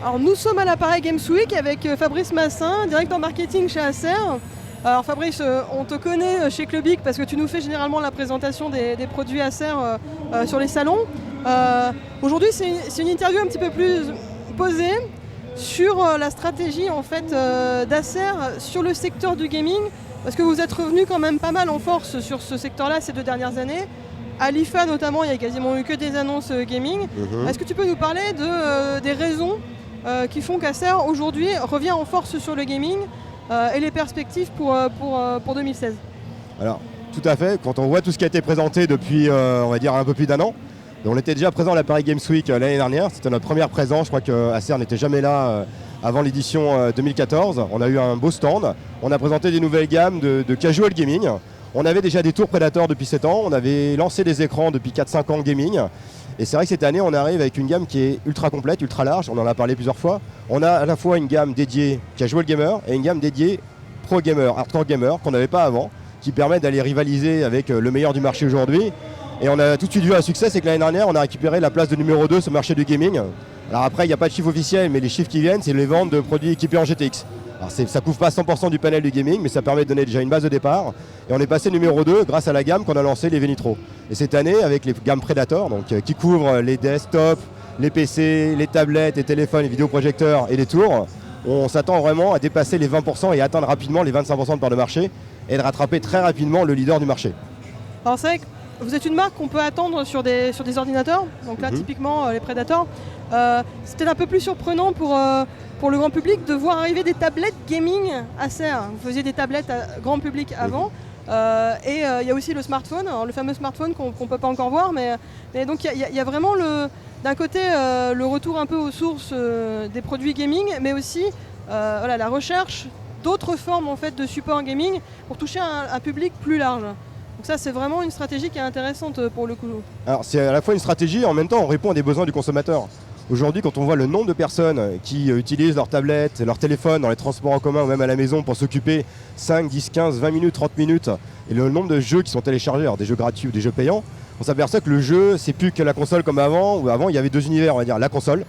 Alors nous sommes à la Paris Games Week avec Fabrice Massin, directeur marketing chez Acer. Alors Fabrice, on te connaît chez Clubic parce que tu nous fais généralement la présentation des produits Acer sur les salons. Aujourd'hui c'est une interview un petit peu plus posée sur la stratégie en fait, d'Acer sur le secteur du gaming, parce que vous êtes revenu quand même pas mal en force sur ce secteur-là ces 2 dernières années. À l'IFA notamment, il n'y a quasiment eu que des annonces gaming. Est-ce que tu peux nous parler des raisons qui font qu'Acer aujourd'hui revient en force sur le gaming et les perspectives pour 2016? Alors, tout à fait. Quand on voit tout ce qui a été présenté depuis, on va dire, un peu plus d'1 an, on était déjà présent à la Paris Games Week l'année dernière. C'était notre première présence. Je crois qu'Acer n'était jamais là avant l'édition 2014. On a eu un beau stand. On a présenté des nouvelles gammes de casual gaming. On avait déjà des tours Predator depuis 7 ans. On avait lancé des écrans depuis 4-5 ans gaming. Et c'est vrai que cette année, on arrive avec une gamme qui est ultra complète, ultra large. On en a parlé plusieurs fois. On a à la fois une gamme dédiée casual gamer et une gamme dédiée pro gamer, hardcore gamer, qu'on n'avait pas avant, qui permet d'aller rivaliser avec le meilleur du marché aujourd'hui. Et on a tout de suite vu un succès, c'est que l'année dernière, on a récupéré la place de numéro 2 sur le marché du gaming. Alors après, il n'y a pas de chiffre officiel, mais les chiffres qui viennent, c'est les ventes de produits équipés en GTX. Alors ça ne couvre pas 100% du panel du gaming, mais ça permet de donner déjà une base de départ. Et on est passé numéro 2 grâce à la gamme qu'on a lancée, les V-Nitro. Et cette année, avec les gammes Predator, donc, qui couvrent les desktops, les PC, les tablettes, les téléphones, les vidéoprojecteurs et les tours, on s'attend vraiment à dépasser les 20% et atteindre rapidement les 25% de part de marché et de rattraper très rapidement le leader du marché. Alors c'est vrai que vous êtes une marque qu'on peut attendre sur des ordinateurs, donc là typiquement les Predator. C'était un peu plus surprenant pour le grand public de voir arriver des tablettes gaming Acer. Vous faisiez des tablettes à grand public avant. Et il y a aussi le smartphone, alors le fameux smartphone qu'on ne peut pas encore voir, mais donc il y a vraiment d'un côté le retour un peu aux sources des produits gaming, mais aussi voilà, la recherche d'autres formes en fait, de support gaming pour toucher un public plus large. Donc ça c'est vraiment une stratégie qui est intéressante pour le coup. Alors c'est à la fois une stratégie, en même temps on répond à des besoins du consommateur. Aujourd'hui, quand on voit le nombre de personnes qui utilisent leur tablette et leur téléphone dans les transports en commun ou même à la maison pour s'occuper 5, 10, 15, 20 minutes, 30 minutes, et le nombre de jeux qui sont téléchargés, alors des jeux gratuits ou des jeux payants, on s'aperçoit que le jeu, c'est plus que la console comme avant, où avant il y avait 2 univers, on va dire la console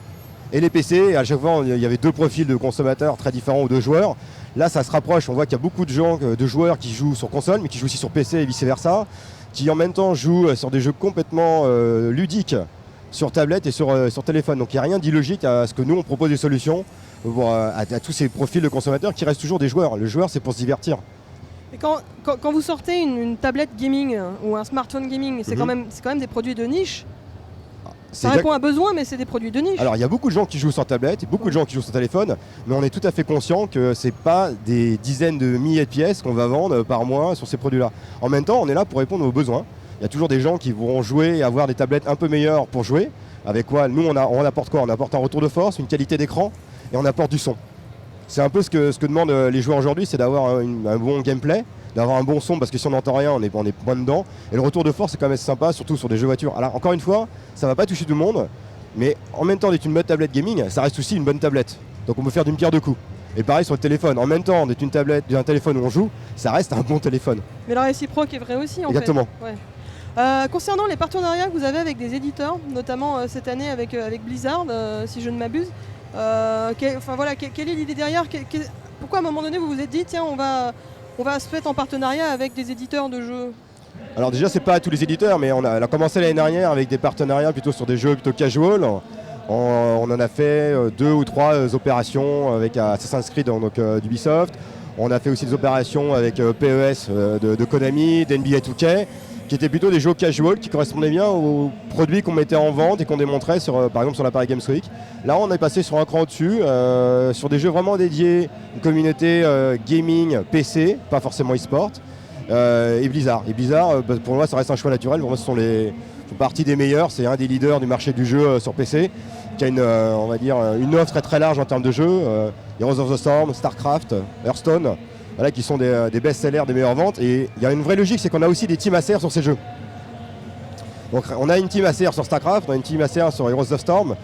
et les PC, et à chaque fois il y avait 2 profils de consommateurs très différents ou de joueurs. Là ça se rapproche, on voit qu'il y a beaucoup de joueurs qui jouent sur console, mais qui jouent aussi sur PC et vice versa, qui en même temps jouent sur des jeux complètement ludiques, sur tablette et sur téléphone. Donc il n'y a rien d'illogique à ce que nous on propose des solutions à tous ces profils de consommateurs qui restent toujours des joueurs. Le joueur c'est pour se divertir. Et quand vous sortez une tablette gaming ou un smartphone gaming, c'est quand même des produits de niche. Ça répond à besoin, mais c'est des produits de niche. Alors il y a beaucoup de gens qui jouent sur tablette et beaucoup de gens qui jouent sur téléphone, mais on est tout à fait conscient que c'est pas des dizaines de milliers de pièces qu'on va vendre par mois sur ces produits-là. En même temps, on est là pour répondre aux besoins. Il y a toujours des gens qui vont jouer et avoir des tablettes un peu meilleures pour jouer. Avec quoi nous, on apporte quoi? On apporte un retour de force, une qualité d'écran et on apporte du son. C'est un peu ce que demandent les joueurs aujourd'hui, c'est d'avoir un bon gameplay, d'avoir un bon son, parce que si on n'entend rien, on est moins dedans. Et le retour de force, c'est quand même sympa, surtout sur des jeux voitures. Alors encore une fois, ça ne va pas toucher tout le monde, mais en même temps d'être une bonne tablette gaming, ça reste aussi une bonne tablette. Donc on peut faire d'une pierre deux coups. Et pareil sur le téléphone, en même temps d'être une tablette, d'un téléphone où on joue, ça reste un bon téléphone. Mais le réciproque est vrai aussi en Exactement. fait. Ouais. Concernant les partenariats que vous avez avec des éditeurs, notamment cette année avec Blizzard, si je ne m'abuse, quelle est l'idée derrière? Pourquoi à un moment donné vous vous êtes dit tiens on va se mettre en partenariat avec des éditeurs de jeux? Alors déjà c'est pas à tous les éditeurs, mais on a commencé l'année dernière avec des partenariats plutôt sur des jeux plutôt casual. On en a fait 2 ou 3 opérations avec Assassin's Creed d'Ubisoft. On a fait aussi des opérations avec PES de Konami, d'NBA 2K, qui étaient plutôt des jeux casual qui correspondaient bien aux produits qu'on mettait en vente et qu'on démontrait par exemple sur la Paris Games Week. Là on est passé sur un cran au-dessus, sur des jeux vraiment dédiés, une communauté gaming, PC, pas forcément e-sport, et Blizzard. Et Blizzard, pour moi ça reste un choix naturel, pour moi ce sont font partie des meilleurs, c'est un des leaders du marché du jeu sur PC, qui a on va dire, une offre très très large en termes de jeux, Heroes of the Storm, Starcraft, Hearthstone, voilà, qui sont des best-sellers, des meilleures ventes. Et il y a une vraie logique, c'est qu'on a aussi des teams Acer sur ces jeux. Donc on a une team Acer sur Starcraft, on a une team Acer sur Heroes of the Storm.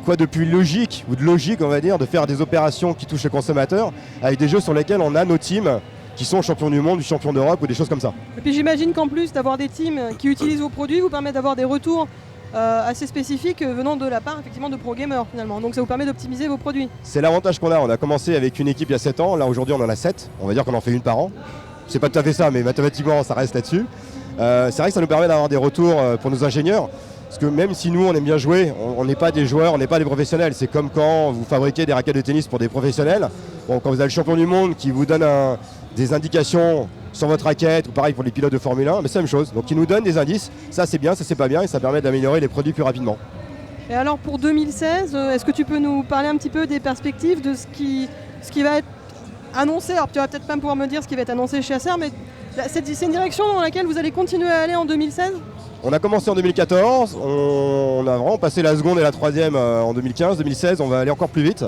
Quoi de plus logique, ou de logique on va dire, de faire des opérations qui touchent les consommateurs avec des jeux sur lesquels on a nos teams qui sont champions du monde, champions d'Europe ou des choses comme ça. Et puis j'imagine qu'en plus d'avoir des teams qui utilisent vos produits vous permet d'avoir des retours assez spécifiques venant de la part effectivement de ProGamer finalement. Donc ça vous permet d'optimiser vos produits. C'est l'avantage qu'on a. On a commencé avec une équipe il y a 7 ans. Là aujourd'hui on en a 7. On va dire qu'on en fait une par an. C'est pas tout à fait ça, mais mathématiquement ça reste là-dessus. C'est vrai que ça nous permet d'avoir des retours pour nos ingénieurs. Parce que même si nous on aime bien jouer, on n'est pas des joueurs, on n'est pas des professionnels. C'est comme quand vous fabriquez des raquettes de tennis pour des professionnels. Bon, quand vous avez le champion du monde qui vous donne des indications sur votre raquette, ou pareil pour les pilotes de Formule 1, mais c'est la même chose. Donc ils nous donnent des indices, ça c'est bien, ça c'est pas bien, et ça permet d'améliorer les produits plus rapidement. Et alors pour 2016, est-ce que tu peux nous parler un petit peu des perspectives de ce qui va être annoncé? Alors tu vas peut-être pas pouvoir me dire ce qui va être annoncé chez Acer, mais c'est une direction dans laquelle vous allez continuer à aller en 2016? On a commencé en 2014, on a vraiment passé la seconde et la troisième en 2015, 2016, on va aller encore plus vite.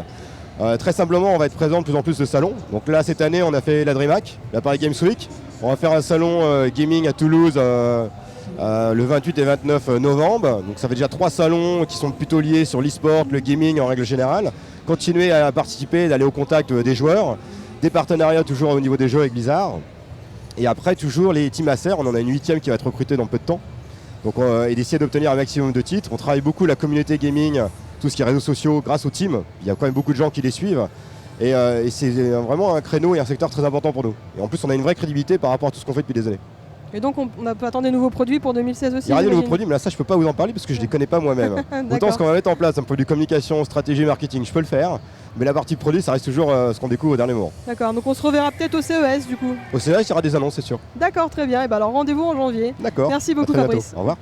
Très simplement, on va être présent de plus en plus de salons. Donc là, cette année, on a fait la DreamHack, la Paris Games Week. On va faire un salon gaming à Toulouse le 28 et 29 novembre. Donc ça fait déjà 3 salons qui sont plutôt liés sur l'e-sport, le gaming en règle générale. Continuer à participer, d'aller au contact des joueurs. Des partenariats toujours au niveau des jeux avec Blizzard. Et après, toujours les teams Acer. On en a une 8e qui va être recrutée dans peu de temps. Donc, et d'essayer d'obtenir un maximum de titres. On travaille beaucoup la communauté gaming, tout ce qui est réseaux sociaux, grâce aux teams. Il y a quand même beaucoup de gens qui les suivent. Et c'est vraiment un créneau et un secteur très important pour nous. Et en plus, on a une vraie crédibilité par rapport à tout ce qu'on fait depuis des années. Et donc on peut attendre des nouveaux produits pour 2016 aussi? Il y aura des nouveaux produits, mais là ça je peux pas vous en parler parce que je les connais pas moi-même. Autant ce qu'on va mettre en place, un peu de communication, stratégie, marketing, je peux le faire. Mais la partie produit, ça reste toujours ce qu'on découvre au dernier moment. D'accord, donc on se reverra peut-être au CES du coup. Au CES, il y aura des annonces, c'est sûr. D'accord, très bien. Et ben alors rendez-vous en janvier. D'accord. Merci beaucoup Fabrice. Au revoir.